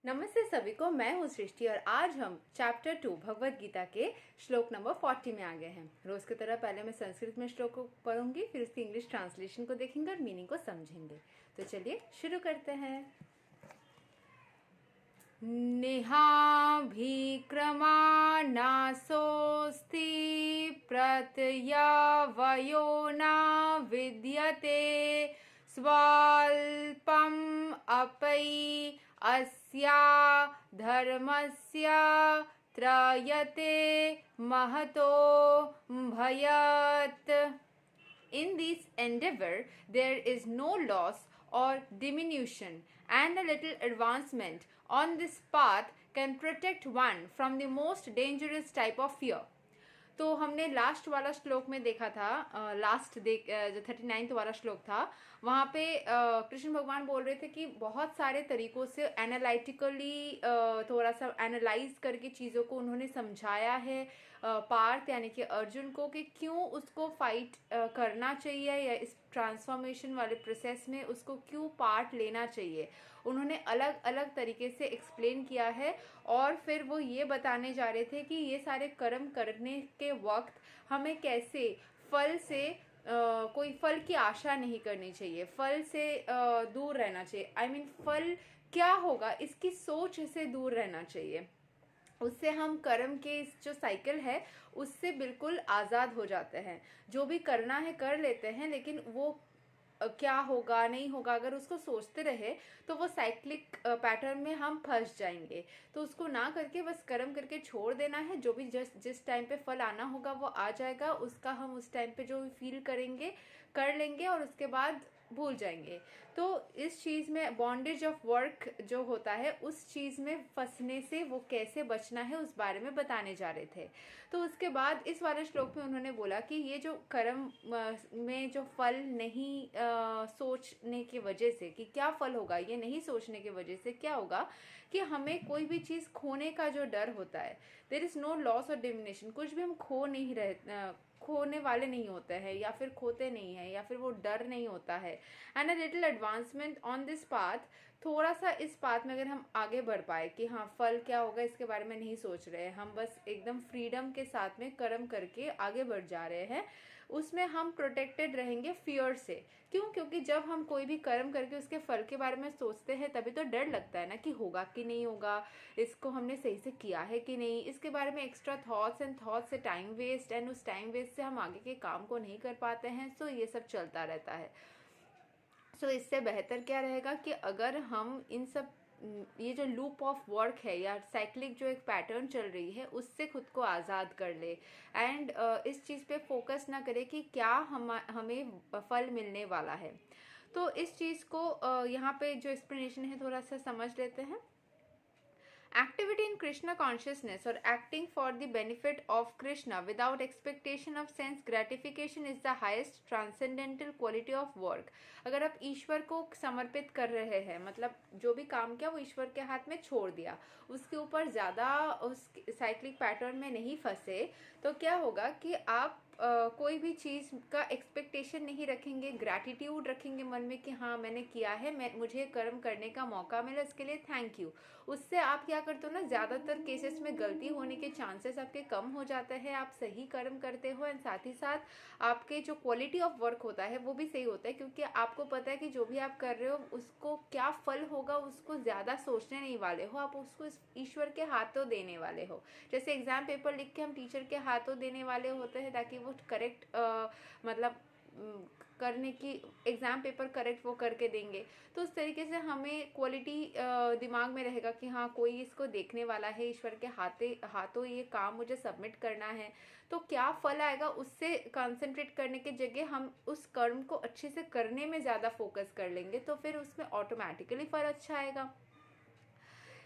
नमस्ते सभी को, मैं हूँ सृष्टि और आज हम चैप्टर 2 भगवत गीता के श्लोक नंबर 40 में आ गए हैं। रोज की तरह पहले मैं संस्कृत में श्लोक को पढ़ूंगी, फिर उसकी इंग्लिश ट्रांसलेशन को देखेंगे और मीनिंग को समझेंगे। तो चलिए शुरू करते हैं। निहाभिक्रमानासोऽस्ति प्रत्यवयो न विद्यते स्वाल्पम् अपि अस्या धर्मस्य त्रयते Mahato भयत्। In this endeavor, there is no loss or diminution, and a little advancement on this path can protect one from the most dangerous type of fear. तो हमने लास्ट वाला श्लोक में देखा था, जो 39 वाला श्लोक था, वहाँ पे कृष्ण भगवान बोल रहे थे कि बहुत सारे तरीकों से एनालिटिकली थोड़ा सा एनालाइज करके चीज़ों को उन्होंने समझाया है पार्थ यानी कि अर्जुन को, कि क्यों उसको फाइट करना चाहिए या इस ट्रांसफॉर्मेशन वाले प्रोसेस में उसको क्यों पार्ट लेना चाहिए। उन्होंने अलग अलग तरीके से एक्सप्लेन किया है और फिर वो ये बताने जा रहे थे कि ये सारे कर्म करने के वक्त हमें कैसे फल से कोई फल की आशा नहीं करनी चाहिए, फल से दूर रहना चाहिए। फल क्या होगा इसकी सोच से दूर रहना चाहिए। उससे हम कर्म के इस जो साइकिल है उससे बिल्कुल आज़ाद हो जाते हैं। जो भी करना है कर लेते हैं, लेकिन वो क्या होगा नहीं होगा अगर उसको सोचते रहे तो वो साइक्लिक पैटर्न में हम फंस जाएंगे। तो उसको ना करके बस कर्म करके छोड़ देना है। जो भी जिस टाइम पे फल आना होगा वो आ जाएगा, उसका हम उस टाइम पे जो फील करेंगे कर लेंगे और उसके बाद भूल जाएंगे। तो इस चीज़ में बॉन्डेज ऑफ वर्क जो होता है उस चीज़ में फंसने से वो कैसे बचना है उस बारे में बताने जा रहे थे। तो उसके बाद इस वाले श्लोक में उन्होंने बोला कि ये जो कर्म में जो फल नहीं सोचने की वजह से कि क्या फल होगा, ये नहीं सोचने की वजह से क्या होगा कि हमें कोई भी चीज़ खोने का जो डर होता है, देयर इज़ नो लॉस और डिमिनिशन। कुछ भी हम खोने वाले नहीं होते हैं या फिर खोते नहीं है या फिर वो डर नहीं होता है। And a little advancement on this path, थोड़ा सा इस पाथ में अगर हम आगे बढ़ पाए कि हाँ फल क्या होगा इसके बारे में नहीं सोच रहे हैं, हम बस एकदम फ्रीडम के साथ में कर्म करके आगे बढ़ जा रहे हैं, उसमें हम प्रोटेक्टेड रहेंगे फियर से। क्यों? क्योंकि जब हम कोई भी कर्म करके उसके फल के बारे में सोचते हैं तभी तो डर लगता है ना कि होगा कि नहीं होगा, इसको हमने सही से किया है कि नहीं, इसके बारे में एक्स्ट्रा थॉट्स से टाइम वेस्ट, एंड उस टाइम वेस्ट से हम आगे के काम को नहीं कर पाते हैं। सो ये सब चलता रहता है। सो इससे बेहतर क्या रहेगा कि अगर हम इन सब ये जो लूप ऑफ वर्क है या साइक्लिक जो एक पैटर्न चल रही है उससे खुद को आज़ाद कर ले एंड इस चीज़ पे फोकस ना करे कि क्या हमें फल मिलने वाला है। तो इस चीज़ को यहाँ पे जो एक्सप्लेनेशन है थोड़ा सा समझ लेते हैं। Activity in Krishna consciousness or acting for the benefit of Krishna without expectation of sense gratification is the highest transcendental quality of work. अगर आप ईश्वर को समर्पित कर रहे हैं, मतलब जो भी काम किया वो ईश्वर के हाथ में छोड़ दिया, उसके ऊपर ज़्यादा उस साइक्लिक पैटर्न में नहीं फंसे, तो क्या होगा कि आप कोई भी चीज़ का एक्सपेक्टेशन नहीं रखेंगे, ग्रैटिट्यूड रखेंगे मन में कि हाँ मैंने किया है, मुझे कर्म करने का मौका मिला, इसके लिए थैंक यू। उससे आप क्या करते हो ना, ज़्यादातर केसेस में गलती होने के चांसेस आपके कम हो जाते हैं, आप सही कर्म करते हो एंड साथ ही साथ आपके जो क्वालिटी ऑफ वर्क होता है वो भी सही होता है, क्योंकि आपको पता है कि जो भी आप कर रहे हो उसको क्या फल होगा उसको ज़्यादा सोचने नहीं वाले हो, आप उसको ईश्वर के हाथों देने वाले हो। जैसे एग्जाम पेपर लिख के हम टीचर के हाथों देने वाले होते हैं ताकि वो करेक्ट मतलब करने की एग्ज़ाम पेपर करेक्ट वो करके देंगे। तो उस तरीके से हमें क्वालिटी दिमाग में रहेगा कि हाँ कोई इसको देखने वाला है, ईश्वर के हाथों ये काम मुझे सबमिट करना है, तो क्या फल आएगा उससे कंसंट्रेट करने की जगह हम उस कर्म को अच्छे से करने में ज़्यादा फोकस कर लेंगे, तो फिर उसमें ऑटोमेटिकली फल अच्छा आएगा।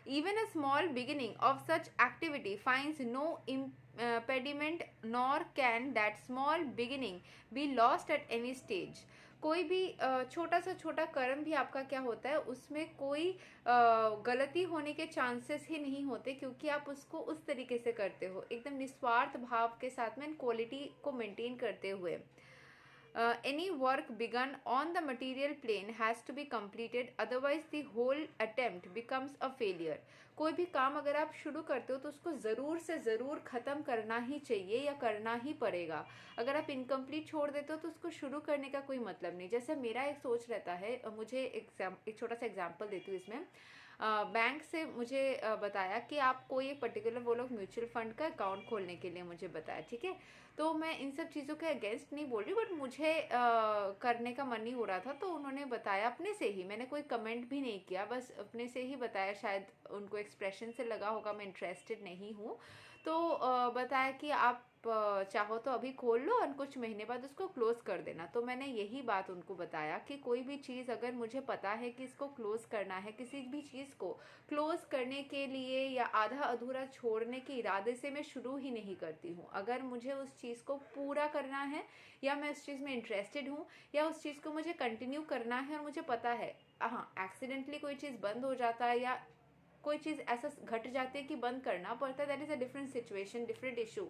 Even a small beginning of such activity finds no impediment, nor can that small beginning be lost at any stage. कोई भी छोटा सा छोटा कर्म भी आपका क्या होता है, उसमें कोई गलती होने के चांसेस ही नहीं होते, क्योंकि आप उसको उस तरीके से करते हो एकदम निस्वार्थ भाव के साथ में, क्वालिटी को मेंटेन करते हुए। any work begun on the material plane has to be completed, otherwise the whole attempt becomes a failure. कोई भी काम अगर आप शुरू करते हो तो उसको ज़रूर से ज़रूर ख़त्म करना ही चाहिए या करना ही पड़ेगा. अगर आप इनकम्प्लीट छोड़ देते हो तो उसको शुरू करने का कोई मतलब नहीं. जैसे मेरा एक सोच रहता है, मुझे एक छोटा सा एग्जांपल देती हूँ इसमें. बैंक से मुझे बताया कि आप कोई एक पर्टिकुलर, वो लोग म्यूचुअल फंड का अकाउंट खोलने के लिए मुझे बताया, ठीक है. तो मैं इन सब चीज़ों के अगेंस्ट नहीं बोल रही, बट मुझे करने का मन नहीं हो रहा था, तो उन्होंने बताया अपने से ही, मैंने कोई कमेंट भी नहीं किया, बस अपने से ही बताया. शायद उनको एक्सप्रेशन से लगा होगा मैं इंटरेस्टेड नहीं हूँ, तो बताया कि आप चाहो तो अभी खोल लो और कुछ महीने बाद उसको क्लोज कर देना. तो मैंने यही बात उनको बताया कि कोई भी चीज़ अगर मुझे पता है कि इसको क्लोज करना है, किसी भी चीज़ को क्लोज करने के लिए या आधा अधूरा छोड़ने के इरादे से मैं शुरू ही नहीं करती हूँ. अगर मुझे उस चीज़ को पूरा करना है, या मैं उस चीज़ में इंटरेस्टेड हूँ, या उस चीज़ को मुझे कंटिन्यू करना है और मुझे पता है हाँ एक्सीडेंटली कोई चीज़ बंद हो जाता है या कोई चीज़ ऐसा घट जाती है कि बंद करना पड़ता है, that is a different situation, different issue.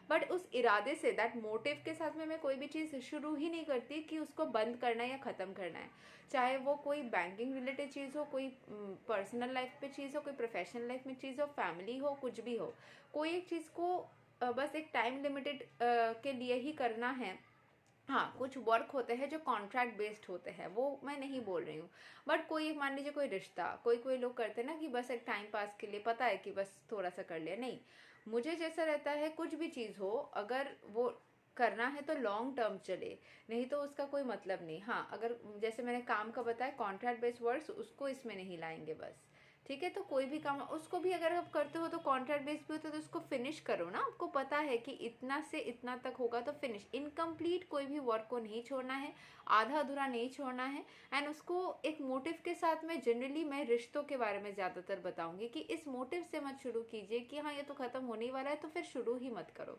But उस इरादे से, दैट मोटिव के साथ में मैं कोई भी चीज़ शुरू ही नहीं करती कि उसको बंद करना है या ख़त्म करना है. चाहे वो कोई बैंकिंग रिलेटेड चीज़ हो, कोई पर्सनल लाइफ पे चीज़ हो, कोई प्रोफेशनल लाइफ में चीज़ हो, फैमिली हो, कुछ भी हो, कोई एक चीज़ को बस एक टाइम लिमिटेड के लिए ही करना है. हाँ, कुछ वर्क होते हैं जो कॉन्ट्रैक्ट बेस्ड होते हैं, वो मैं नहीं बोल रही हूँ. बट कोई एक, मान लीजिए कोई रिश्ता, कोई लोग करते हैं ना कि बस एक टाइम पास के लिए, पता है कि बस थोड़ा सा कर लिया. नहीं, मुझे जैसा रहता है कुछ भी चीज़ हो, अगर वो करना है तो लॉन्ग टर्म चले, नहीं तो उसका कोई मतलब नहीं. हाँ, अगर जैसे मैंने काम का बताया कॉन्ट्रैक्ट बेस्ड वर्क्स, उसको इसमें नहीं लाएंगे बस, ठीक है. तो कोई भी काम उसको भी अगर आप करते हो तो कॉन्ट्रैक्ट बेस्ड भी होता है, तो उसको फिनिश करो ना. आपको पता है कि इतना से इतना तक होगा तो फिनिश. इनकम्प्लीट कोई भी वर्क को नहीं छोड़ना है, आधा अधूरा नहीं छोड़ना है. एंड उसको एक मोटिव के साथ में, जनरली मैं रिश्तों के बारे में ज़्यादातर बताऊंगी कि इस मोटिव से मत शुरू कीजिए कि हाँ ये तो ख़त्म होने वाला है, तो फिर शुरू ही मत करो.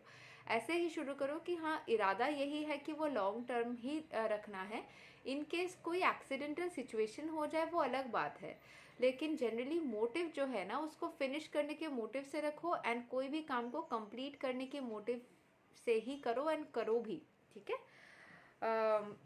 ऐसे ही शुरू करो कि हाँ इरादा यही है कि वो लॉन्ग टर्म ही रखना है. इन केस कोई एक्सीडेंटल सिचुएशन हो जाए वो अलग बात है, लेकिन जनरली मोटिव जो है ना, उसको फिनिश करने के मोटिव से रखो. एंड कोई भी काम को कंप्लीट करने के मोटिव से ही करो, एंड करो भी, ठीक है.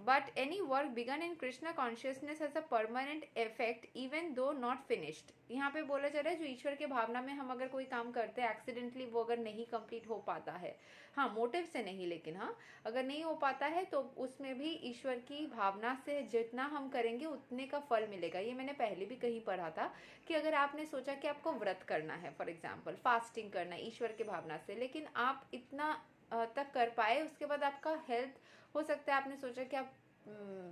But any work begun in Krishna consciousness has a permanent effect even though not finished. यहाँ पे बोला जा रहा है जो ईश्वर के भावना में हम अगर कोई काम करते हैं, एक्सीडेंटली वो अगर नहीं कंप्लीट हो पाता है, हाँ मोटिव से नहीं, लेकिन हाँ अगर नहीं हो पाता है तो उसमें भी ईश्वर की भावना से जितना हम करेंगे उतने का फल मिलेगा. ये मैंने पहले भी कहीं पढ़ा था कि अगर आपने सोचा कि आपको व्रत करना है, फॉर एग्जाम्पल फास्टिंग करना है ईश्वर के भावना से, लेकिन आप इतना तक कर पाए, उसके बाद आपका हेल्थ, हो सकता है आपने सोचा कि आप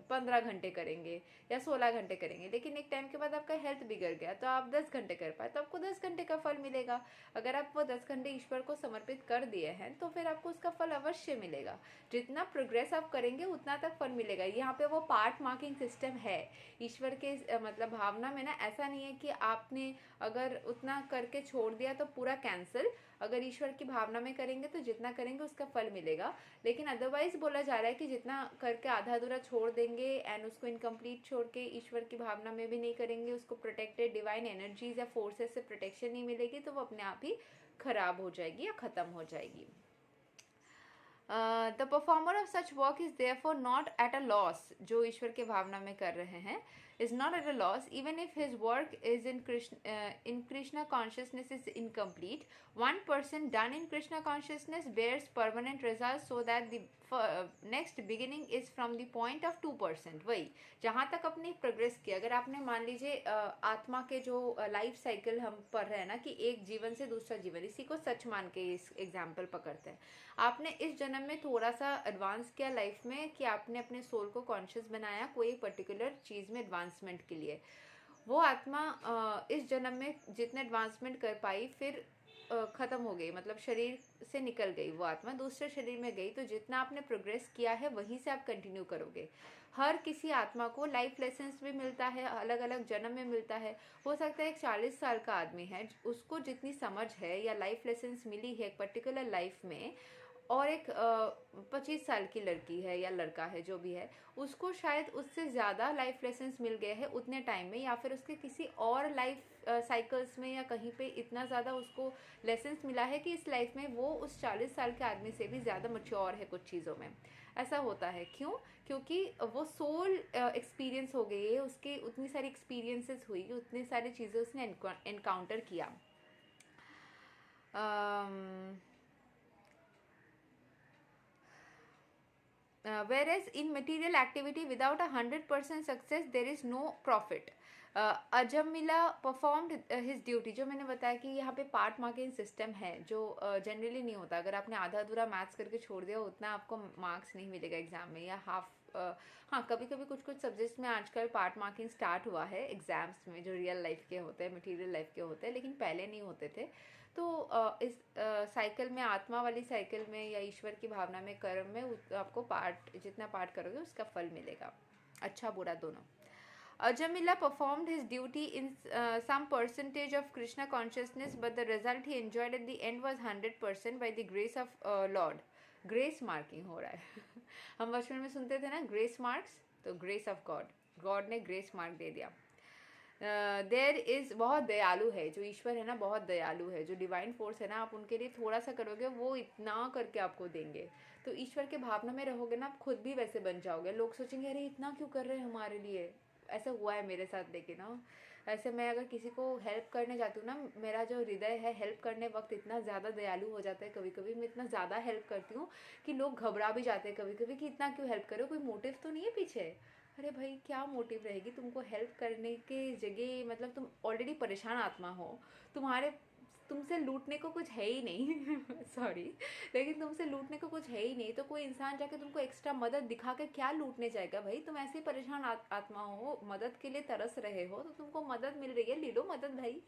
15 घंटे करेंगे या 16 घंटे करेंगे, लेकिन एक टाइम के बाद आपका हेल्थ बिगड़ गया तो आप 10 घंटे कर पाए, तो आपको 10 घंटे का फल मिलेगा. अगर आप वो 10 घंटे ईश्वर को समर्पित कर दिए हैं तो फिर आपको उसका फल अवश्य मिलेगा. जितना प्रोग्रेस आप करेंगे उतना तक फल मिलेगा. यहाँ पे वो पार्ट मार्किंग सिस्टम है ईश्वर के मतलब भावना में ना. ऐसा नहीं है कि आपने अगर उतना करके छोड़ दिया तो पूरा कैंसिल. अगर ईश्वर की भावना में करेंगे तो जितना करेंगे उसका फल मिलेगा. लेकिन अदरवाइज बोला जा रहा है कि जितना करके आधा अधूरा छोड़ देंगे एंड उसको इनकम्प्लीट छोड़ के ईश्वर की भावना में भी नहीं करेंगे, उसको प्रोटेक्टेड डिवाइन एनर्जीज या फोर्सेस से प्रोटेक्शन नहीं मिलेगी, तो वो अपने आप ही खराब हो जाएगी या ख़त्म हो जाएगी. The performer of such work is therefore not at a loss. जो ईश्वर के भावना में कर रहे हैं is not at a loss even if his work is in Krishna consciousness is incomplete. One person done in Krishna consciousness bears permanent results, so that the next beginning is from the point of 2%. वही जहाँ तक अपने progress किया. अगर आपने मान लीजिए आत्मा के जो लाइफ साइकिल हम पढ़ रहे हैं ना कि एक जीवन से दूसरा जीवन, इसी को सच मान के इस एग्जाम्पल पकड़ते हैं. आपने इस जन्म में थोड़ा सा एडवांस किया लाइफ में कि आपने अपने सोल को कॉन्शियस बनाया कोई पर्टिकुलर चीज़ में एडवांसमेंट के लिए. वो आत्मा इस जन्म में जितने एडवांसमेंट कर पाई फिर ख़त्म हो गई, मतलब शरीर से निकल गई वो आत्मा, दूसरे शरीर में गई. तो जितना आपने प्रोग्रेस किया है वहीं से आप कंटिन्यू करोगे. हर किसी आत्मा को लाइफ लेसन्स भी मिलता है, अलग अलग जन्म में मिलता है. हो सकता है एक 40 साल का आदमी है, उसको जितनी समझ है या लाइफ लेसन्स मिली है एक पर्टिकुलर लाइफ में, और एक 25 साल की लड़की है या लड़का है जो भी है, उसको शायद उससे ज़्यादा लाइफ लेसन्स मिल गए हैं उतने टाइम में, या फिर उसके किसी और लाइफ साइकिल्स में या कहीं पे इतना ज़्यादा उसको लेसन्स मिला है कि इस लाइफ में वो उस 40 साल के आदमी से भी ज़्यादा मैच्योर है कुछ चीज़ों में. ऐसा होता है। क्यों? क्योंकि वो सोल एक्सपीरियंस हो गई है, उसके उतनी सारी एक्सपीरियंसेस हुई, उतनी सारी चीज़ें उसने एनकाउंटर किया। Whereas in material activity without 100% success there is no profit. Ajamila performed his duty, जो मैंने बताया कि यहाँ पे पार्ट मार्किंग सिस्टम है जो जनरली नहीं होता। अगर आपने आधा अधूरा मैथ्स करके छोड़ दिया उतना आपको मार्क्स नहीं मिलेगा एग्जाम में, या हाफ। हाँ, कभी कभी कुछ कुछ सब्जेक्ट्स में आजकल पार्ट मार्किंग स्टार्ट हुआ है एग्जाम्स में, जो रियल लाइफ के होते हैं, मटेरियल लाइफ के होते हैं, लेकिन पहले नहीं होते थे। तो इस साइकिल में, आत्मा वाली साइकिल में या ईश्वर की भावना में, कर्म में आपको जितना पार्ट करोगे उसका फल मिलेगा, अच्छा बुरा दोनों। Ajamila performed his duty in some percentage of Krishna consciousness, but the result he enjoyed at the end was 100% by the grace of Lord. Grace marking हो रहा है हम बचपन में सुनते थे ना ग्रेस मार्क्स, तो ग्रेस ऑफ गॉड, गॉड ने ग्रेस मार्क दे दिया। देयर इज़, बहुत दयालु है जो ईश्वर है ना, बहुत दयालु है। जो डिवाइन फोर्स है ना, आप उनके लिए थोड़ा सा करोगे वो इतना करके आपको देंगे। तो ईश्वर के भावना में रहोगे ना, आप खुद भी वैसे बन जाओगे। लोग सोचेंगे अरे इतना क्यों कर रहे हैं हमारे लिए। ऐसा हुआ है मेरे साथ, लेकिन ना ऐसे मैं अगर किसी को हेल्प करने जाती हूँ ना, मेरा जो हृदय है हेल्प करने वक्त इतना ज़्यादा दयालु हो जाता है। कभी कभी मैं इतना ज़्यादा हेल्प करती हूँ कि लोग घबरा भी जाते हैं कभी कभी कि इतना क्यों हेल्प करो, कोई मोटिव तो नहीं है पीछे। अरे भाई क्या मोटिव रहेगी तुमको हेल्प करने के जगह, मतलब तुम ऑलरेडी परेशान आत्मा हो, तुमसे लूटने को कुछ है ही नहीं सॉरी, लेकिन तुमसे लूटने को कुछ है ही नहीं, तो कोई इंसान जाके तुमको एक्स्ट्रा मदद दिखा कर क्या लूटने जाएगा भाई। तुम ऐसे परेशान आत्मा हो, मदद के लिए तरस रहे हो, तो तुमको मदद मिल रही है, ले लो मदद भाई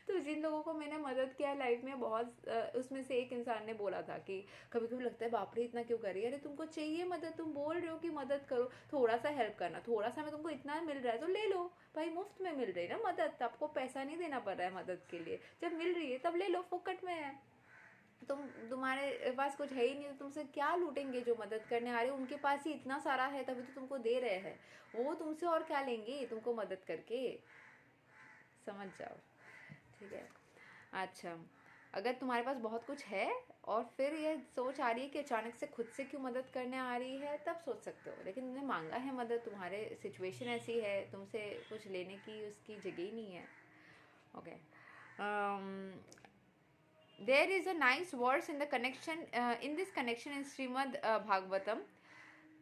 तो जिन लोगों को मैंने मदद किया लाइफ में, बहुत उसमें से एक इंसान ने बोला था कि कभी कभी लगता है बाप रे इतना क्यों कर रही है, अरे तुमको चाहिए मदद, तुम बोल रहे हो कि मदद करो, थोड़ा सा हेल्प करना, थोड़ा सा में तुमको इतना मिल रहा है तो ले लो भाई, मुफ्त में मिल रही है ना मदद, आपको पैसा नहीं देना पड़ रहा है मदद के लिए, जब मिल रही है तब ले लो, फोकट में है। तुम्हारे पास कुछ है ही नहीं तो तुमसे क्या लूटेंगे, जो मदद करने आ रहे हैं उनके पास ही इतना सारा है तभी तो तुमको दे रहे हैं, वो तुमसे और क्या लेंगे तुमको मदद करके, समझ जाओ, ठीक है। अच्छा, अगर तुम्हारे पास बहुत कुछ है और फिर ये सोच आ रही है कि अचानक से खुद से क्यों मदद करने आ रही है, तब सोच सकते हो, लेकिन तुमने मांगा है मदद, तुम्हारे सिचुएशन ऐसी है, तुमसे कुछ लेने की उसकी जगह ही नहीं है। Okay, there is a nice verse in the connection in this connection in Srimad Bhagavatam,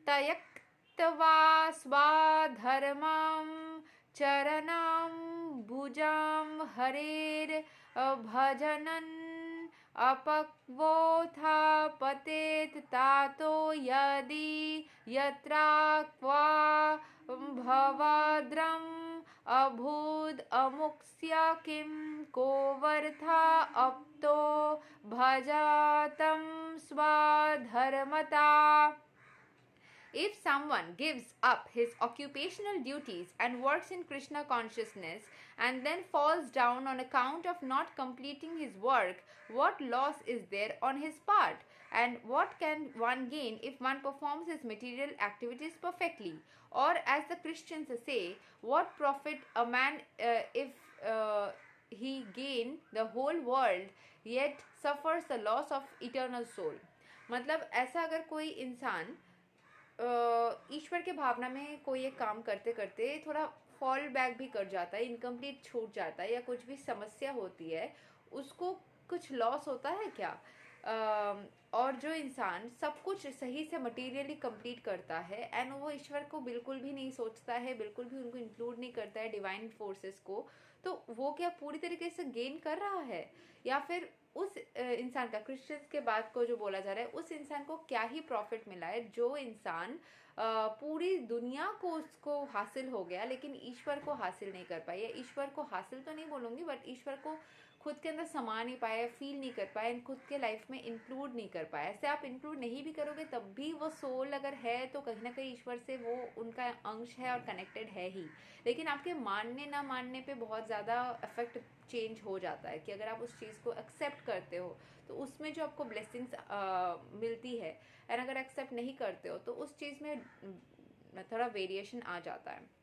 तयक्त्वा स्वाधर्मं चरणं भुजं हरेर भजनन् अपक्वोथा पतेत तातो यदि यत्रा क्वा भवाद्रम् अभूद अमुक्ष्य किं कोवर्था अप्तो भजातं स्वाधर्मता। If someone gives up his occupational duties and works in Krishna consciousness and then falls down on account of not completing his work, what loss is there on his part? And what can one gain if one performs his material activities perfectly? Or as the Christians say, what profit a man if he gain the whole world yet suffers the loss of eternal soul? मतलब ऐसा अगर कोई इंसान ईश्वर के भावना में कोई एक काम करते करते थोड़ा फॉल बैक भी कर जाता है, इनकम्प्लीट छूट जाता है, या कुछ भी समस्या होती है, उसको कुछ लॉस होता है क्या? और जो इंसान सब कुछ सही से मटेरियली कंप्लीट करता है एंड वो ईश्वर को बिल्कुल भी नहीं सोचता है, बिल्कुल भी उनको इंक्लूड नहीं करता है डिवाइन फोर्सेस को, तो वो क्या पूरी तरीके से गेन कर रहा है? या फिर उस इंसान का, क्रिश्चियंस के बाद को जो बोला जा रहा है, उस इंसान को क्या ही प्रॉफिट मिला है जो इंसान पूरी दुनिया को उसको हासिल हो गया लेकिन ईश्वर को हासिल नहीं कर पाया, ईश्वर को हासिल तो नहीं बोलूँगी बट ईश्वर को खुद के अंदर समा नहीं पाया, फील नहीं कर पाया, खुद के लाइफ में इंक्लूड नहीं कर पाया। ऐसे आप इंक्लूड नहीं भी करोगे तब भी वो सोल अगर है तो कहीं ना कहीं ईश्वर से वो उनका अंश है और कनेक्टेड है ही, लेकिन आपके मानने ना मानने पे बहुत ज़्यादा इफेक्ट चेंज हो जाता है कि अगर आप उस चीज़ को एक्सेप्ट करते हो तो उसमें जो आपको ब्लेसिंग्स मिलती है, और अगर एक्सेप्ट नहीं करते हो तो उस चीज़ में थोड़ा वेरिएशन आ जाता है।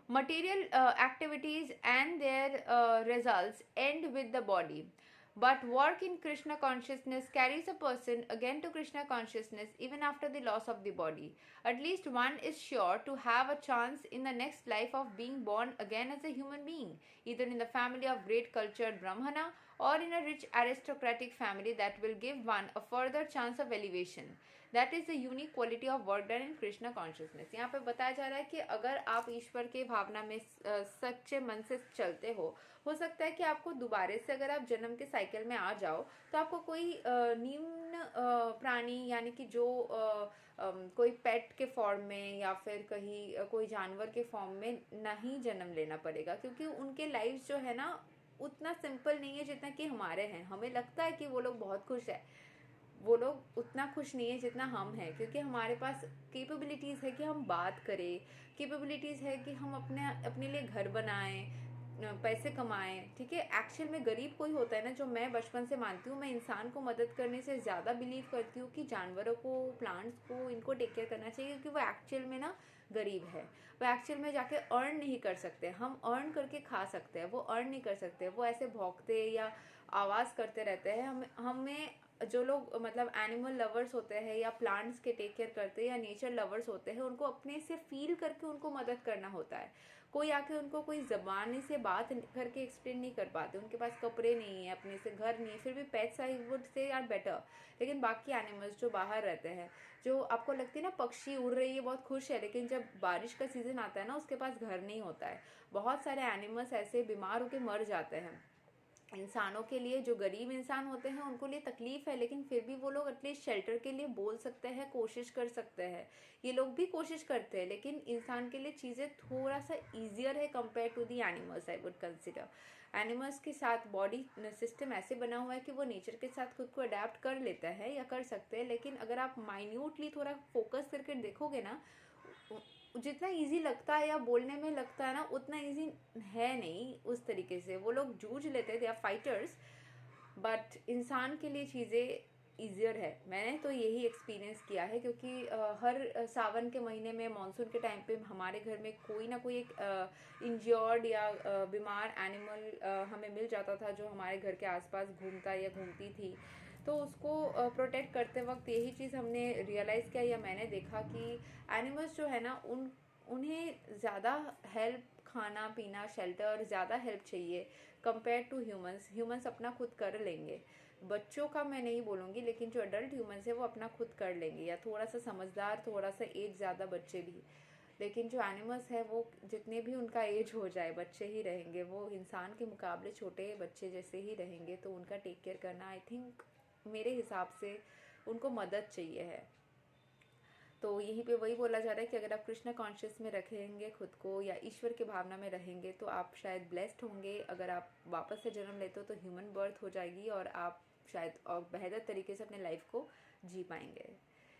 Material activities and their results end with the body. But work in Krishna consciousness carries a person again to Krishna consciousness even after the loss of the body. At least one is sure to have a chance in the next life of being born again as a human being, either in the family of great cultured Brahmana or in a rich aristocratic family that will give one a further chance of elevation. That is the unique quality of work done in Krishna consciousness. यहाँ पे बताया जा रहा है कि अगर आप ईश्वर के भावना में सच्चे मन से चलते हो सकता है कि आपको दोबारे से अगर आप जन्म के साइकिल में आ जाओ तो आपको कोई निम्न प्राणी यानी कि जो कोई पेट के फॉर्म में या फिर कहीं कोई जानवर के फॉर्म में नहीं जन्म लेना पड़ेगा, क्योंकि उनके लाइफ जो है ना उतना सिंपल नहीं है जितना कि हमारे हैं। हमें लगता है कि वो लोग बहुत खुश है, वो लोग उतना खुश नहीं है जितना हम हैं, क्योंकि हमारे पास कैपेबिलिटीज़ है कि हम बात करें, कैपेबिलिटीज़ है कि हम अपने लिए घर बनाएं, पैसे कमाएं। ठीक है, एक्चुअल में गरीब कोई होता है ना, जो मैं बचपन से मानती हूँ, मैं इंसान को मदद करने से ज़्यादा बिलीव करती हूँ कि जानवरों को, प्लांट्स को, इनको टेक केयर करना चाहिए, क्योंकि वो एक्चुअल में ना गरीब है। वो एक्चुअल में जाके अर्न नहीं कर सकते। हम अर्न करके खा सकते हैं, वो अर्न नहीं कर सकते। वो ऐसे भौंकते या आवाज़ करते रहते हैं। हमें जो लोग मतलब एनिमल लवर्स होते हैं या प्लांट्स के टेक केयर करते हैं या नेचर लवर्स होते हैं, उनको अपने से फील करके उनको मदद करना होता है। कोई आके उनको कोई ज़बानी से बात करके एक्सप्लेन नहीं कर पाते। उनके पास कपड़े नहीं है, अपने से घर नहीं है, फिर भी pets I would say are better. लेकिन बाकी एनिमल्स जो बाहर रहते हैं, जो आपको लगती है ना पक्षी उड़ रही है बहुत खुश है, लेकिन जब बारिश का सीज़न आता है ना उसके पास घर नहीं होता है। बहुत सारे एनिमल्स ऐसे बीमार होकर मर जाते हैं। इंसानों के लिए, जो गरीब इंसान होते हैं उनको लिए तकलीफ है, लेकिन फिर भी वो लोग एटलीस्ट शेल्टर के लिए बोल सकते हैं, कोशिश कर सकते हैं। ये लोग भी कोशिश करते हैं, लेकिन इंसान के लिए चीज़ें थोड़ा सा ईजियर है compare to the animals. I would consider animals के साथ बॉडी सिस्टम ऐसे बना हुआ है कि वो नेचर के साथ खुद को अडेप्ट कर लेता है या कर सकते हैं। लेकिन अगर आप माइन्यूटली थोड़ा फोकस करके देखोगे ना, जितना इजी लगता है या बोलने में लगता है ना, उतना इजी है नहीं उस तरीके से। वो लोग जूझ लेते हैं, दे आर फाइटर्स, बट इंसान के लिए चीज़ें ईजियर है। मैंने तो यही एक्सपीरियंस किया है, क्योंकि हर सावन के महीने में, मानसून के टाइम पे हमारे घर में कोई ना कोई एक इंजर्ड या बीमार एनिमल हमें मिल जाता था, जो हमारे घर के आसपास घूमता या घूमती थी। तो उसको प्रोटेक्ट करते वक्त यही चीज़ हमने रियलाइज़ किया या मैंने देखा कि एनिमल्स जो है ना, उन्हें ज़्यादा हेल्प, खाना पीना, शेल्टर, ज़्यादा हेल्प चाहिए कंपेयर टू ह्यूमंस। ह्यूमंस अपना खुद कर लेंगे। बच्चों का मैं नहीं बोलूँगी, लेकिन जो अडल्ट ह्यूमंस है वो अपना खुद कर लेंगे, या थोड़ा सा समझदार, थोड़ा सा एज ज़्यादा बच्चे भी। लेकिन जो एनिमल्स है वो जितने भी उनका एज हो जाए बच्चे ही रहेंगे। वो इंसान के मुकाबले छोटे बच्चे जैसे ही रहेंगे। तो उनका टेक केयर करना, आई थिंक मेरे हिसाब से उनको मदद चाहिए है। तो यहीं पे वही बोला जा रहा है कि अगर आप कृष्ण कॉन्शियस में रखेंगे खुद को, या ईश्वर की भावना में रहेंगे, तो आप शायद ब्लेस्ड होंगे। अगर आप वापस से जन्म लेते हो तो ह्यूमन बर्थ हो जाएगी और आप शायद और बेहतर तरीके से अपने लाइफ को जी पाएंगे।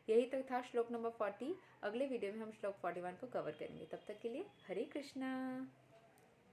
यही तक था श्लोक नंबर 40। अगले वीडियो में हम श्लोक 41 को कवर करेंगे। तब तक के लिए हरे कृष्णा।